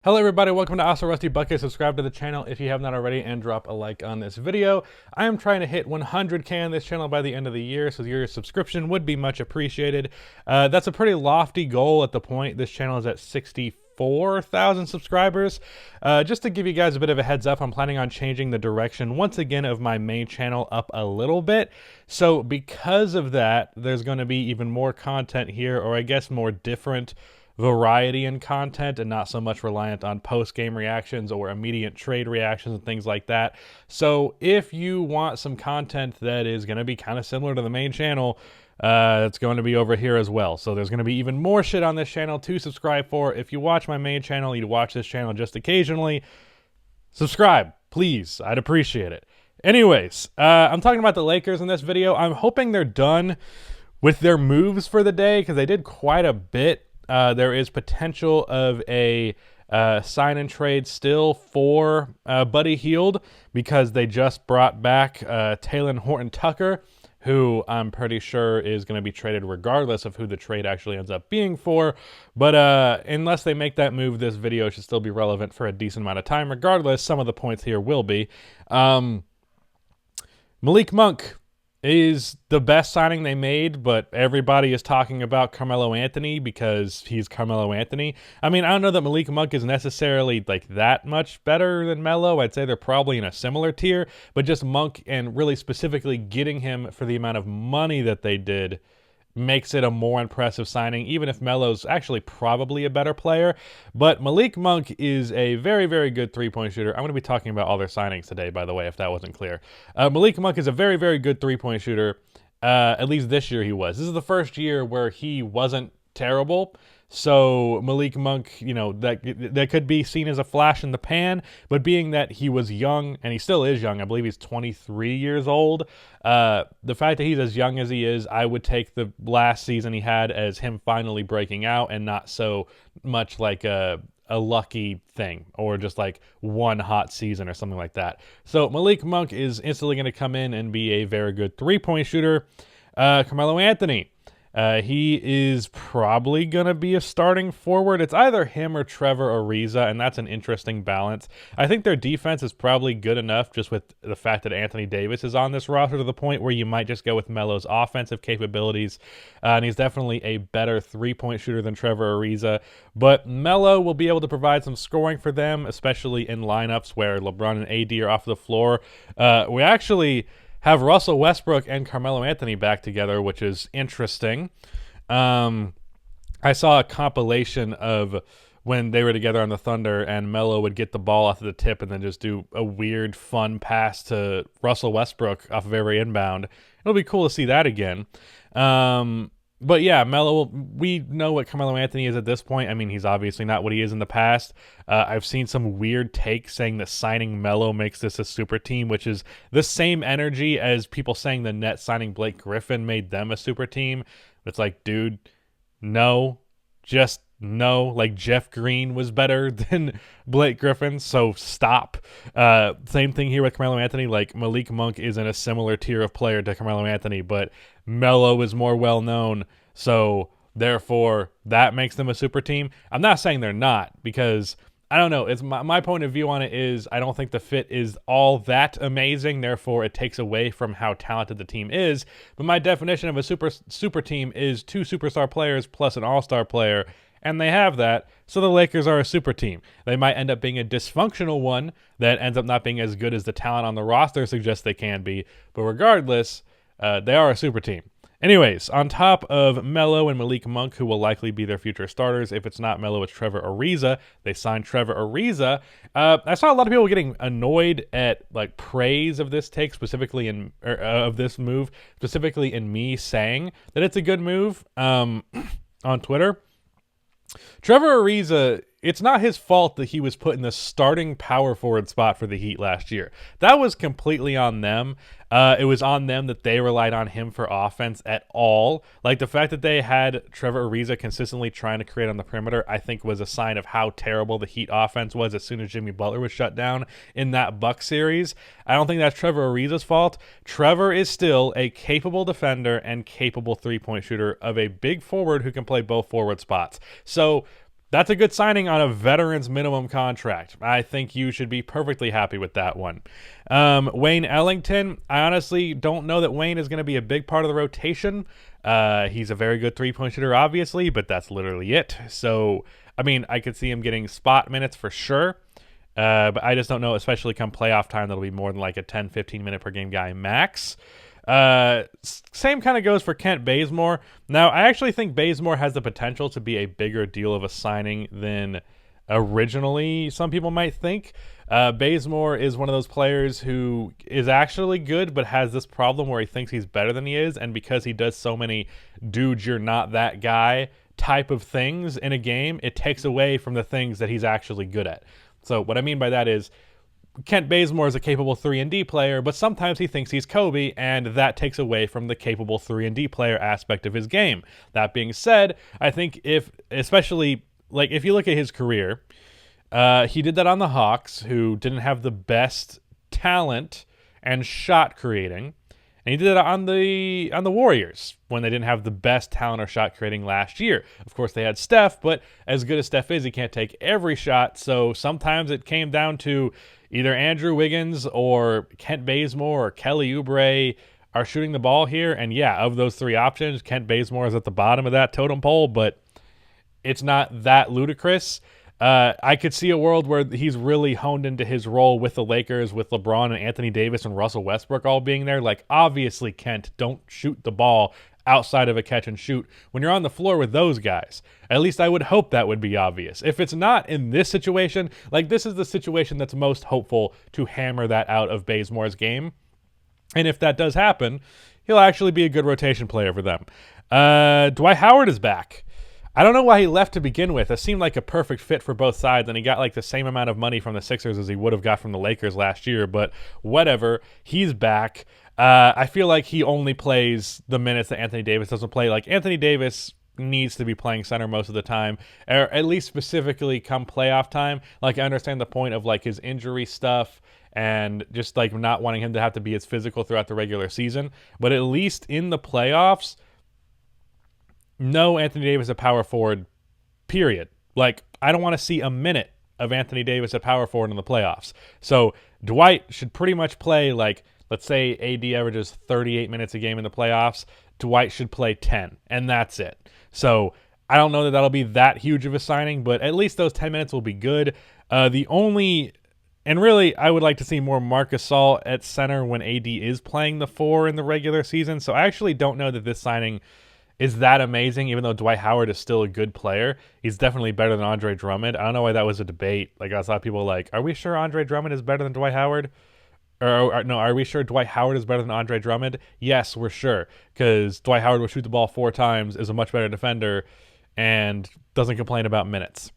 Hello everybody, welcome to Also Rusty Bucket. Subscribe to the channel if you have not already and drop a like on this video. I am trying to hit 100k on this channel by the end of the year, so your subscription would be much appreciated. That's a pretty lofty goal at the point this channel is at 64,000 subscribers. Just to give you guys a bit of a heads up, I'm planning on changing the direction once again of my main channel up a little bit. So because of that, there's going to be even more content here, or I guess more different variety in content and not so much reliant on post-game reactions or immediate trade reactions and things like that. So if you want some content that is going to be kind of similar to the main channel, it's going to be over here as well. So there's going to be even more shit on this channel to subscribe for. If you watch my main channel, you watch this channel just occasionally, subscribe, please. I'd appreciate it. Anyways, I'm talking about the Lakers in this video. I'm hoping they're done with their moves for the day because they did quite a bit. There is potential of a sign and trade still for Buddy Hield because they just brought back Talen Horton-Tucker, who I'm pretty sure is going to be traded regardless of who the trade actually ends up being for. But unless they make that move, this video should still be relevant for a decent amount of time. Regardless, some of the points here will be. Malik Monk is the best signing they made, but everybody is talking about Carmelo Anthony because he's Carmelo Anthony. I mean, I don't know that Malik Monk is necessarily like that much better than Melo. I'd say they're probably in a similar tier, but just Monk and really specifically getting him for the amount of money that they did makes it a more impressive signing, even if Melo's actually probably a better player. But Malik Monk is a very, very good three-point shooter. I'm going to be talking about all their signings today, by the way, if that wasn't clear. Malik Monk is a very, very good three-point shooter. At least this year he was. This is the first year where he wasn't terrible. So Malik Monk, you know, that could be seen as a flash in the pan, but being that he was young, and he still is young, I believe he's 23 years old, the fact that he's as young as he is, I would take the last season he had as him finally breaking out and not so much like a lucky thing or just like one hot season or something like that. So Malik Monk is instantly going to come in and be a very good three-point shooter. Carmelo Anthony. He is probably going to be a starting forward. It's either him or Trevor Ariza, and that's an interesting balance. I think their defense is probably good enough just with the fact that Anthony Davis is on this roster to the point where you might just go with Melo's offensive capabilities. And he's definitely a better three-point shooter than Trevor Ariza. But Melo will be able to provide some scoring for them, especially in lineups where LeBron and AD are off the floor. We actually have Russell Westbrook and Carmelo Anthony back together, which is interesting. I saw a compilation of when they were together on the Thunder and Melo would get the ball off of the tip and then just do a weird, fun pass to Russell Westbrook off of every inbound. It'll be cool to see that again. But yeah, Melo, we know what Carmelo Anthony is at this point. I mean, he's obviously not what he is in the past. I've seen some weird takes saying that signing Melo makes this a super team, which is the same energy as people saying the Nets signing Blake Griffin made them a super team. It's like, dude, no, just no. Like, Jeff Green was better than Blake Griffin, so stop. Same thing here with Carmelo Anthony. Like, Malik Monk is in a similar tier of player to Carmelo Anthony, but Melo is more well-known, so therefore that makes them a super team. I'm not saying they're not, because I don't know. It's my point of view on it is I don't think the fit is all that amazing. Therefore, it takes away from how talented the team is. But my definition of a super team is two superstar players plus an all-star player, and they have that. So the Lakers are a super team. They might end up being a dysfunctional one that ends up not being as good as the talent on the roster suggests they can be. But regardless, they are a super team. Anyways, on top of Melo and Malik Monk, who will likely be their future starters, if it's not Melo, it's Trevor Ariza. They signed Trevor Ariza. I saw a lot of people getting annoyed at like praise of this take, specifically of this move, specifically in me saying that it's a good move on Twitter. Trevor Ariza, it's not his fault that he was put in the starting power forward spot for the Heat last year. That was completely on them. It was on them that they relied on him for offense at all. Like, the fact that they had Trevor Ariza consistently trying to create on the perimeter, I think was a sign of how terrible the Heat offense was as soon as Jimmy Butler was shut down in that Bucks series. I don't think that's Trevor Ariza's fault. Trevor is still a capable defender and capable three-point shooter of a big forward who can play both forward spots. So That's a good signing on a veteran's minimum contract. I think you should be perfectly happy with that one. Wayne Ellington, I honestly don't know that Wayne is going to be a big part of the rotation. He's a very good three-point shooter, obviously, but that's literally it. So, I mean, I could see him getting spot minutes for sure. But I just don't know, especially come playoff time, that'll be more than like a 10, 15 minute per game guy max. Same kind of goes for Kent Bazemore. Now, I actually think Bazemore has the potential to be a bigger deal of a signing than originally some people might think. Bazemore is one of those players who is actually good, but has this problem where he thinks he's better than he is, and because he does so many dude, you're not that guy type of things in a game, it takes away from the things that he's actually good at. So what I mean by that is Kent Bazemore is a capable 3-and-D player, but sometimes he thinks he's Kobe, and that takes away from the capable 3-and-D player aspect of his game. That being said, I think especially if you look at his career, he did that on the Hawks, who didn't have the best talent and shot creating, and he did it on the Warriors when they didn't have the best talent or shot creating last year. Of course, they had Steph, but as good as Steph is, he can't take every shot, so sometimes it came down to either Andrew Wiggins or Kent Bazemore or Kelly Oubre are shooting the ball here. And yeah, of those three options, Kent Bazemore is at the bottom of that totem pole, but it's not that ludicrous. I could see a world where he's really honed into his role with the Lakers, with LeBron and Anthony Davis and Russell Westbrook all being there. Like, obviously, Kent, don't shoot the ball outside of a catch and shoot when you're on the floor with those guys. At least I would hope that would be obvious. If it's not in this situation, like this is the situation that's most hopeful to hammer that out of Bazemore's game. And if that does happen, he'll actually be a good rotation player for them. Dwight Howard is back. I don't know why he left to begin with. It seemed like a perfect fit for both sides, and he got like the same amount of money from the Sixers as he would have got from the Lakers last year, but whatever. He's back. I feel like he only plays the minutes that Anthony Davis doesn't play. Like, Anthony Davis needs to be playing center most of the time, or at least specifically come playoff time. Like, I understand the point of like his injury stuff and just like not wanting him to have to be as physical throughout the regular season, but at least in the playoffs, no Anthony Davis at power forward, period. Like, I don't want to see a minute of Anthony Davis at power forward in the playoffs. So Dwight should pretty much play like, let's say AD averages 38 minutes a game in the playoffs. Dwight should play 10, and that's it. So I don't know that that'll be that huge of a signing, but at least those 10 minutes will be good. And really, I would like to see more Marc Gasol at center when AD is playing the 4 in the regular season. So I actually don't know that this signing is that amazing, even though Dwight Howard is still a good player. He's definitely better than Andre Drummond. I don't know why that was a debate. Like, I saw people like, are we sure Andre Drummond is better than Dwight Howard? Or no, are we sure Dwight Howard is better than Andre Drummond? Yes, we're sure, because Dwight Howard will shoot the ball 4 times, is a much better defender, and doesn't complain about minutes.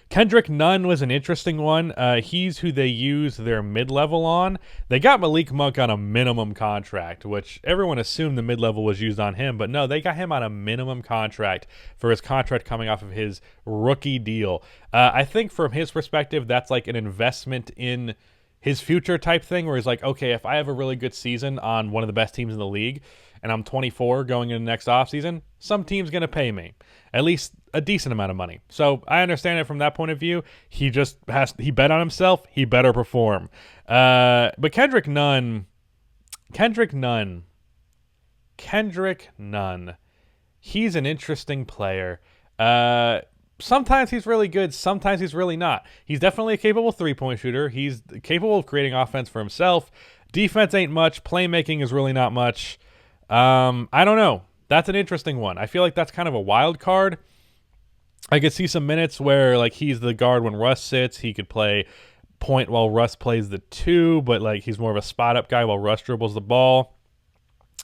Kendrick Nunn was an interesting one. He's who they use their mid-level on. They got Malik Monk on a minimum contract, which everyone assumed the mid-level was used on him, but no, they got him on a minimum contract for his contract coming off of his rookie deal. I think from his perspective, that's like an investment in his future type thing, where he's like, okay, if I have a really good season on one of the best teams in the league, and I'm 24 going into next offseason, some team's going to pay me at least a decent amount of money. So I understand it from that point of view. He bet on himself. He better perform. But Kendrick Nunn, he's an interesting player. Sometimes he's really good. Sometimes he's really not. He's definitely a capable 3-point shooter. He's capable of creating offense for himself. Defense ain't much. Playmaking is really not much. I don't know. That's an interesting one. I feel like that's kind of a wild card. I could see some minutes where like he's the guard when Russ sits. He could play point while Russ plays the 2, but like he's more of a spot up guy while Russ dribbles the ball.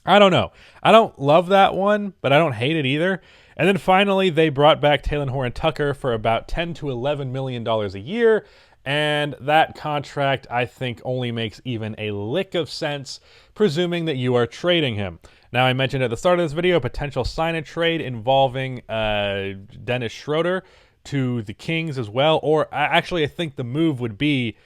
I don't know. I don't love that one, but I don't hate it either. And then finally, they brought back Talen Horton-Tucker for about $10 to $11 million a year. And that contract, I think, only makes even a lick of sense, presuming that you are trading him. Now, I mentioned at the start of this video a potential sign-and-trade involving Dennis Schroeder to the Kings as well. Or actually, I think the move would be,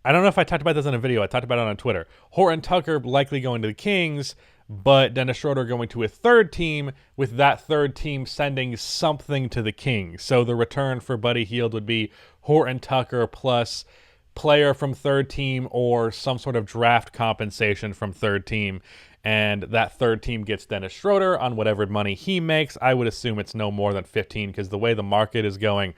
I don't know if I talked about this in a video. I talked about it on Twitter. Horton-Tucker likely going to the Kings, but Dennis Schroeder going to a third team, with that third team sending something to the Kings. So the return for Buddy Hield would be Horton Tucker plus player from third team or some sort of draft compensation from third team. And that third team gets Dennis Schroeder on whatever money he makes. I would assume it's no more than 15 because the way the market is going,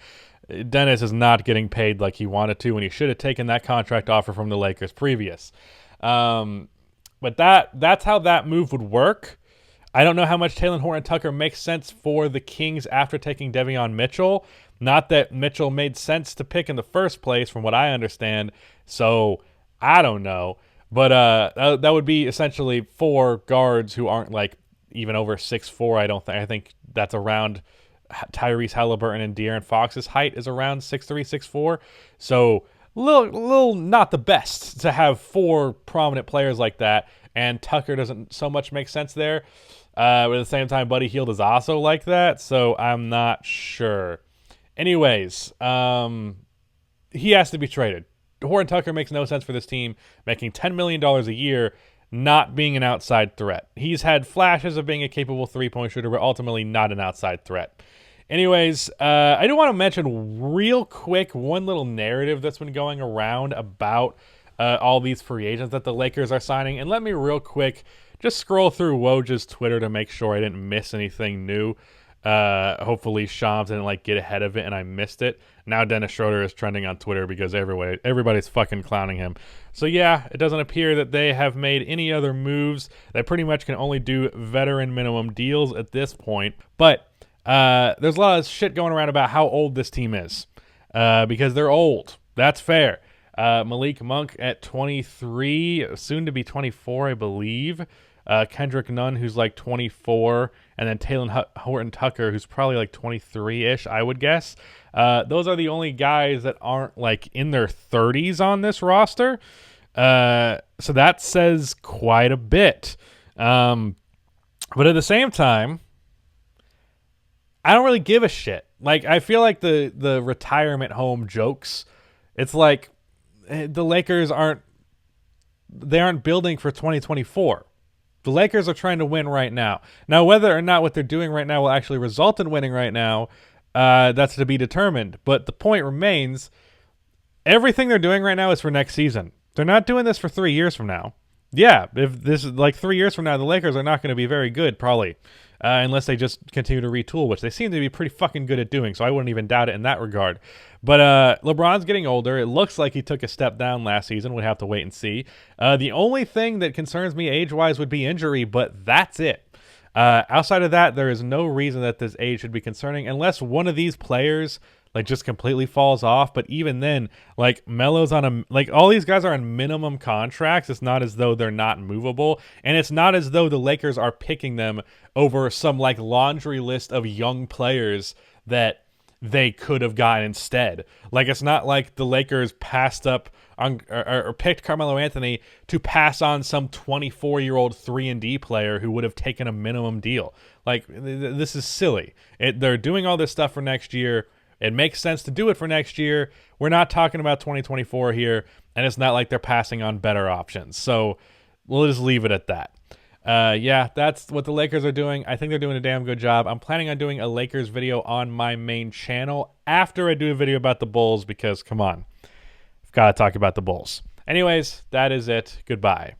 Dennis is not getting paid like he wanted to, and he should have taken that contract offer from the Lakers previous. But that's how that move would work. I don't know how much Talen Horton-Tucker makes sense for the Kings after taking De'Vion Mitchell. Not that Mitchell made sense to pick in the first place, from what I understand. So I don't know. But that would be essentially 4 guards who aren't like even over 6'4". I think that's around Tyrese Halliburton and De'Aaron Fox's height is around 6'3", 6'4". So little not the best to have 4 prominent players like that. And Tucker doesn't so much make sense there. But at the same time, Buddy Hield is also like that. So I'm not sure. Anyways, he has to be traded. Horton Tucker makes no sense for this team, making $10 million a year, not being an outside threat. He's had flashes of being a capable three-point shooter, but ultimately not an outside threat. Anyways, I do want to mention real quick one little narrative that's been going around about all these free agents that the Lakers are signing. And let me real quick just scroll through Woj's Twitter to make sure I didn't miss anything new. Hopefully Shams didn't get ahead of it and I missed it. Now Dennis Schroeder is trending on Twitter because everybody's fucking clowning him. So yeah, it doesn't appear that they have made any other moves. They pretty much can only do veteran minimum deals at this point. But there's a lot of shit going around about how old this team is. Because they're old. That's fair. Malik Monk at 23, soon to be 24, I believe. Kendrick Nunn, who's 24, and then Talen Horton-Tucker, who's probably 23-ish, I would guess. Those are the only guys that aren't in their 30s on this roster. So that says quite a bit. But at the same time, I don't really give a shit. I feel like the retirement home jokes, it's the Lakers aren't building for 2024. The Lakers are trying to win right now. Now, whether or not what they're doing right now will actually result in winning right now, that's to be determined. But the point remains, everything they're doing right now is for next season. They're not doing this for 3 years from now. Yeah, if this is 3 years from now, the Lakers are not going to be very good, probably. Unless they just continue to retool, which they seem to be pretty fucking good at doing, so I wouldn't even doubt it in that regard. But LeBron's getting older. It looks like he took a step down last season. We'll have to wait and see. The only thing that concerns me age-wise would be injury, but that's it. Outside of that, there is no reason that this age should be concerning, unless one of these players just completely falls off. But even then, Melo's on all these guys are on minimum contracts. It's not as though they're not movable, and it's not as though the Lakers are picking them over some laundry list of young players that they could have gotten instead. It's not like the Lakers passed up on or picked Carmelo Anthony to pass on some 24-year-old 3-and-D player who would have taken a minimum deal. This is silly. They're doing all this stuff for next year. It makes sense to do it for next year. We're not talking about 2024 here, and it's not like they're passing on better options. So we'll just leave it at that. Yeah, that's what the Lakers are doing. I think they're doing a damn good job. I'm planning on doing a Lakers video on my main channel after I do a video about the Bulls because, come on, I've got to talk about the Bulls. Anyways, that is it. Goodbye.